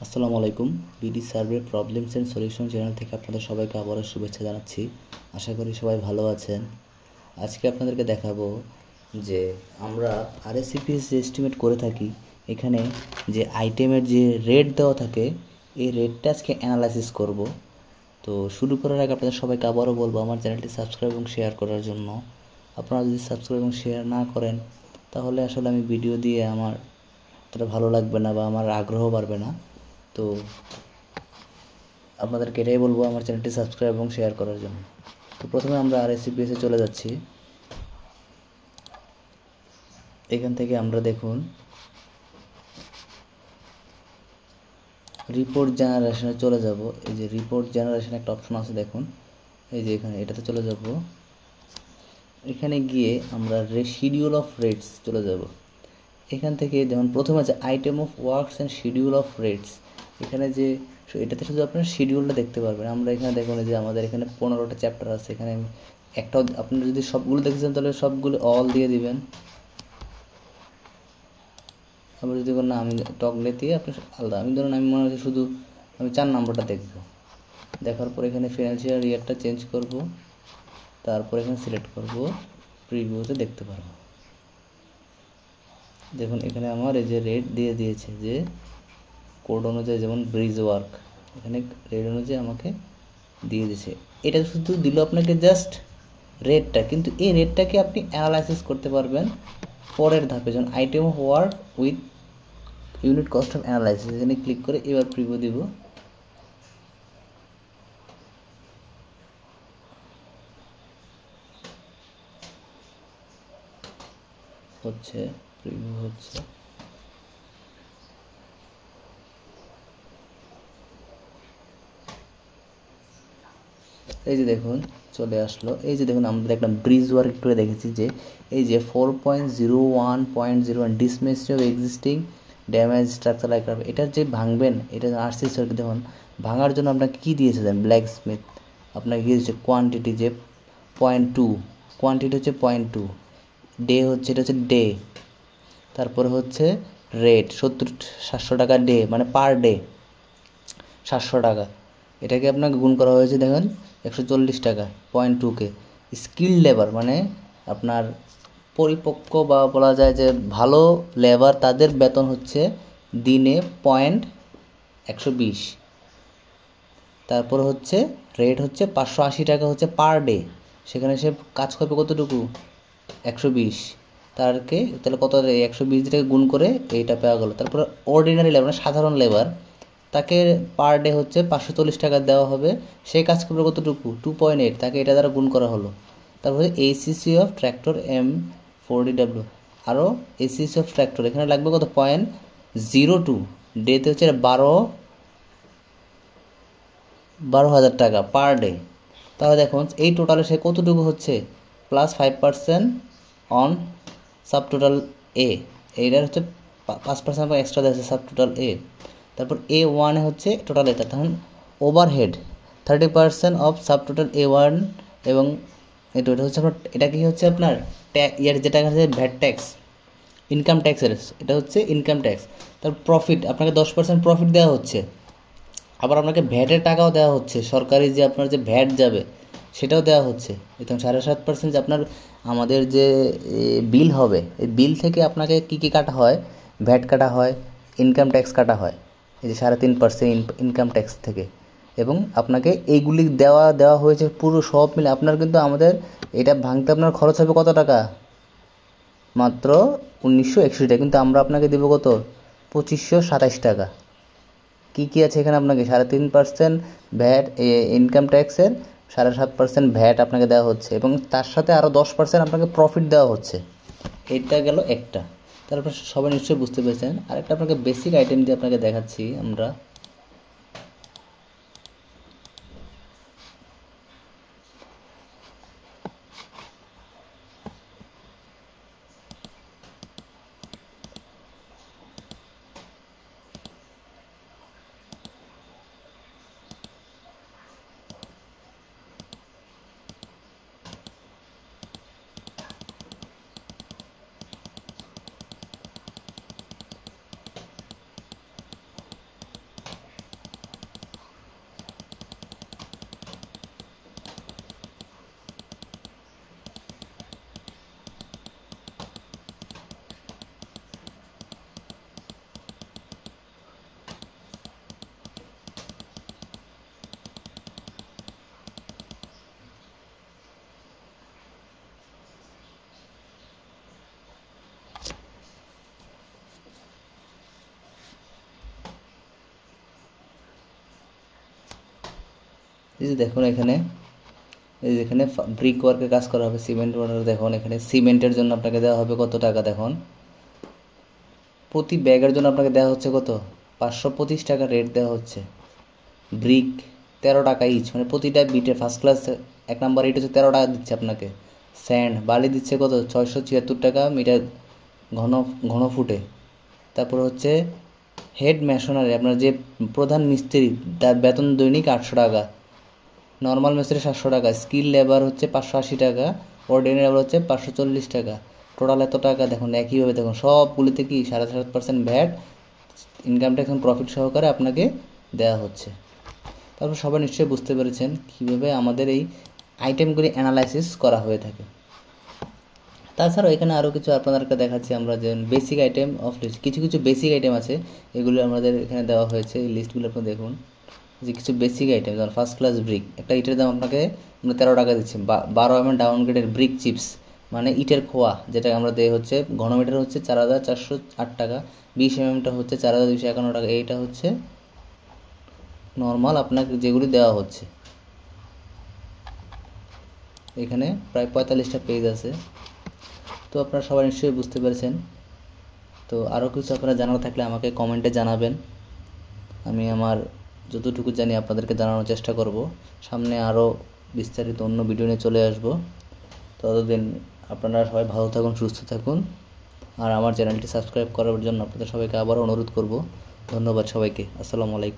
আসসালামু আলাইকুম। BD survey problems and solution channel থেকে আপনাদের সবাইকে আবারও শুভেচ্ছা জানাচ্ছি। আশা করি সবাই ভালো আছেন। আজকে আপনাদেরকে দেখাবো যে আমরা আরএসসিপিএস যে এস্টিমেট করে থাকি, এখানে যে আইটেমের যে রেট দেওয়া থাকে এই রেটটা আজকে অ্যানালাইসিস করব। তো শুরু করার আগে আপনাদের সবাইকে আবারও বলবো আমার চ্যানেলটি সাবস্ক্রাইব এবং শেয়ার করার জন্য। আপনারা যদি সাবস্ক্রাইব এবং শেয়ার না করেন তাহলে আসলে আমি ভিডিও দিয়ে আমার অতটা ভালো লাগবে না বা আমার আগ্রহ বাড়বে না। তো আপনাদেরকে এটাই বলবো আমার চ্যানেলটি সাবস্ক্রাইব এবং শেয়ার করার জন্য। তো প্রথমে আমরা আরএসসিপিএসে চলে যাচ্ছি। এখান থেকে আমরা দেখুন রিপোর্ট জেনারেশনে চলে যাব। এই যে রিপোর্ট জেনারেশন একটা অপশন আছে দেখুন, এই যে এখানে এটাতে চলে যাব। এখানে গিয়ে আমরা শিডিউল অফ রেটস চলে যাব। এখান থেকে যেমন প্রথমে আছে item of works and schedule of rates. এখানে যে এটাতে শুধু আপনার শিডিউলটা দেখতে পারবেন। আমরা এখানে দেখুন যে আমাদের এখানে 15টা চ্যাপ্টার আছে। এখানে একটাও আপনারা যদি সবগুলো দেখেছেন তাহলে সবগুলো অল দিয়ে দিবেন। আবার যদি না আমি টগলে দিয়ে আপনি আলাদা, আমি ধরুন আমি মনে হচ্ছে শুধু আমি 4 নম্বরটা দেখব। দেখার পর এখানে ফিনান্সিয়াল ইয়ারটা চেঞ্জ করব, তারপর এখানে সিলেক্ট করব, প্রিভিউতে দেখতে পারবো। দেখুন এখানে আমার এই যে রেট দিয়ে দিয়েছে যে কোড অনুযায়ী, যেমন ব্রিজ ওয়ার্ক এখানে রেট অনুযায়ী আমাকে দিয়ে দিয়েছে। এটা শুধু দিল আপনাকে জাস্ট রেটটা, কিন্তু এই রেটটাকে আপনি অ্যানালাইসিস করতে পারবেন পরের ধাপে, যেমন item of work with unit cost of analysis. এখানে ক্লিক করে এবার প্রিভিউ দিব। হচ্ছে প্রিভিউ হচ্ছে। এই যে দেখুন চলে আসলো। এই যে দেখুন আমরা দেখলাম ব্রিজ ওয়ার্ক একটু দেখেছি যে এই যে 4.01.01 ডিসমেসি of existing damage structure like এটার যে ভাঙবেন, এটা আরসি সার্কিট দেখুন ভাঙার জন্য আপনাকে কী দিয়েছে দেন ব্ল্যাক স্মিথ আপনাকে কী দিয়েছে কোয়ান্টিটি যে 0.2, কোয়ান্টিটি হচ্ছে 0.2, ডে হচ্ছে এটা হচ্ছে ডে, তারপরে হচ্ছে রেট 700 টাকা ডে, মানে পার ডে 700 টাকা। এটাকে আপনাকে গুণ করা হয়েছে দেখুন 140 টাকা 0.2-কে। স্কিল লেবার মানে আপনার পরিপক্ক বা বলা যায় যে ভালো লেবার, তাদের বেতন হচ্ছে দিনে 120। তারপর হচ্ছে রেট হচ্ছে 580 টাকা হচ্ছে পার ডে। সেখানে সে কাজ করবে কতটুকু 120, তারকে তাহলে কত 120 টাকা গুণ করে এইটা পাওয়া গেল। তারপর অর্ডিনারি লেবার মানে সাধারণ লেবার, তাকে পার ডে হচ্ছে 540 টাকা দেওয়া হবে। সে কাজ করবে কতটুকু 2.8, তাকে এটা দ্বারা গুণ করা হলো। তারপরে এসিসি অফ ট্র্যাক্টর M40W, আরও এসিসি অফ ট্র্যাক্টর এখানে লাগবে কত 0.02, ডেতে হচ্ছে 12,000 টাকা পার ডে। তাহলে দেখুন এই টোটালে সে কতটুকু হচ্ছে প্লাস 5% অন সাব টোটাল এ, এইটার হচ্ছে 5% এক্সট্রা দিয়েছে সাব টোটাল এ। তারপর A1 হচ্ছে টোটাল এ, তখন overhead 30% of sub total A1 এবং এটা হচ্ছে আপনার, এটা কি হচ্ছে আপনার ইয়ার যেটা হচ্ছে ভ্যাট ট্যাক্স, ইনকাম ট্যাক্সের, এটা হচ্ছে ইনকাম ট্যাক্স। তারপর প্রফিট আপনাকে 10% প্রফিট দেওয়া হচ্ছে, আবার আপনাকে ভ্যাটের টাকাও দেওয়া হচ্ছে, সরকারি যে আপনার যে ভ্যাট যাবে সেটাও দেওয়া হচ্ছে। এবং 7.5% যে আপনার আমাদের যে বিল হবে, এই বিল থেকে আপনাকে কী কী কাটা হয়, ভ্যাট কাটা হয়, ইনকাম ট্যাক্স কাটা হয়, এই যে 3.5% ইনকাম ট্যাক্স থেকে। এবং আপনাকে এইগুলি দেওয়া হয়েছে পুরো সব মিলে আপনার, কিন্তু আমাদের এটা ভাঙতে আপনার খরচ হবে কত টাকা, মাত্র 1961 টাকা, কিন্তু আমরা আপনাকে দেবো কত 2527 টাকা। কী কী আছে এখানে, আপনাকে 3.5% ভ্যাট, ইনকাম ট্যাক্সের 7.5% ভ্যাট আপনাকে দেওয়া হচ্ছে, এবং তার সাথে আরও 10% আপনাকে প্রফিট দেওয়া হচ্ছে। এটা গেল একটা। তারপর সবাই নিশ্চয়ই বুঝতে পেরেছেন। আরেকটা আপনাকে বেসিক আইটেম দিয়ে আপনাকে দেখাচ্ছি আমরা। এই যে দেখুন এখানে, এই যেখানে ব্রিক ওয়ার্কের কাজ করা হবে, সিমেন্ট ওয়ার্কের, দেখুন এখানে সিমেন্টের জন্য আপনাকে দেওয়া হবে কত টাকা, দেখুন প্রতি ব্যাগের জন্য আপনাকে দেওয়া হচ্ছে কত, 525 টাকা রেট দেওয়া হচ্ছে। ব্রিক 13 টাকা ইচ, মানে প্রতিটা বিটে ফার্স্ট ক্লাস 1 নাম্বার ইট হচ্ছে 13 টাকা দিচ্ছে আপনাকে। স্যান্ড বালি দিচ্ছে কত, 676 টাকা মিটার ঘন ঘন ফুটে। তারপর হচ্ছে হেড মেশনারি, আপনার যে প্রধান মিস্ত্রি, তার বেতন দৈনিক 800 টাকা, নর্মাল মিস্ত্রি 700 টাকা, স্কিল লেবার হচ্ছে 580 টাকা, অর্ডিনারি লেবার হচ্ছে 540 টাকা। টোটাল এত টাকা। দেখুন একইভাবে দেখুন সবগুলিতে কি 7.5% ভ্যাট, ইনকাম ট্যাক্স এবং প্রফিট সহকারে আপনাকে দেওয়া হচ্ছে। তারপর সবাই নিশ্চয়ই বুঝতে পেরেছেন কীভাবে আমাদের এই আইটেমগুলি অ্যানালাইসিস করা হয়ে থাকে। তাছাড়াও এখানে আরও কিছু আপনাদেরকে দেখাচ্ছি আমরা, যে বেসিক আইটেম অফ লিস্ট, কিছু কিছু বেসিক আইটেম আছে, এগুলো আমাদের এখানে দেওয়া হয়েছে। এই লিস্টগুলো আপনি দেখুন, যে কিছু বেসিক আইটেম, যেমন ফার্স্ট ক্লাস ব্রিক, একটা ইটের দাম আপনাকে আমরা 13 টাকা দিচ্ছি। 12 mm ডাউনগ্রেডের ব্রিক চিপস, মানে ইটের খোয়া, যেটা আমরা দেয় হচ্ছে ঘনমিটার হচ্ছে 4408 টাকা, 20 mmটা হচ্ছে 4251 টাকা। এইটা হচ্ছে নর্মাল আপনাকে যেগুলি দেওয়া হচ্ছে। এখানে প্রায় 45টা পেজ আছে। তো আপনারা সবাই নিশ্চয়ই বুঝতে পেরেছেন। তো আরও কিছু আপনারা জানার থাকলে আমাকে কমেন্টে জানাবেন, আমি আমার যতটুকু জানি আপনাদেরকে জানানোর চেষ্টা করব। সামনে আরও বিস্তারিত অন্য ভিডিও নিয়ে চলে আসব। ততদিন আপনারা সবাই ভালো থাকুন, সুস্থ থাকুন, আর আমার চ্যানেলটি সাবস্ক্রাইব করার জন্য আপনাদের সবাইকে আবারও অনুরোধ করব। ধন্যবাদ সবাইকে। আসসালামু আলাইকুম।